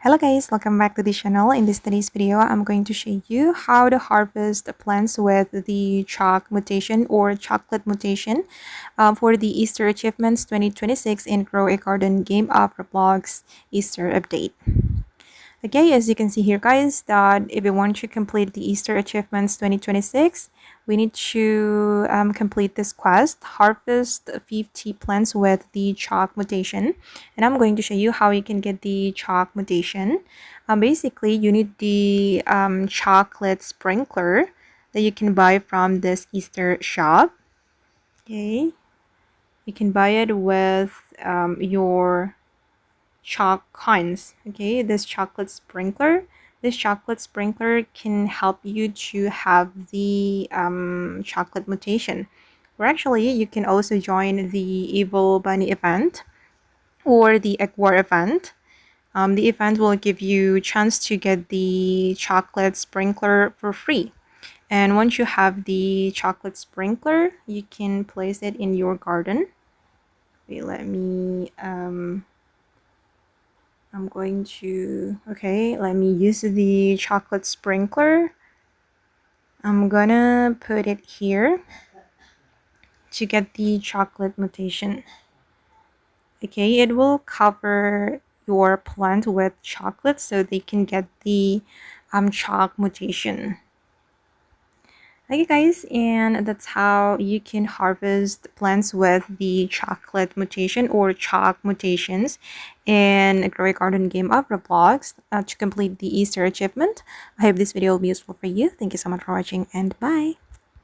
Hello guys, welcome back to the channel. In today's video, I'm going to show you how to harvest the plants with the chalk mutation or chocolate mutation for the Easter Achievements 2026 in Grow a Garden game of Roblox Easter update. Okay, as you can see here guys, that if we want to complete the Easter Achievements 2026, we need to complete this quest, harvest 50 plants with the chalk mutation. And I'm going to show you how you can get the chalk mutation. Basically, you need the chocolate sprinkler that you can buy from this Easter shop. Okay, you can buy it with your chalk coins. Okay, this chocolate sprinkler can help you to have the chocolate mutation, or actually you can also join the evil bunny event or the egg war event. The event will give you chance to get the chocolate sprinkler for free, and once you have the chocolate sprinkler, you can place it in your garden. Wait, let me use the chocolate sprinkler. I'm gonna put it here to get the chocolate mutation. Okay, it will cover your plant with chocolate so they can get the chalk mutation. Okay guys, and that's how you can harvest plants with the chocolate mutation or chalk mutations in a Grow a Garden game of Roblox to complete the Easter achievement. I hope this video will be useful for you. Thank you so much for watching and bye!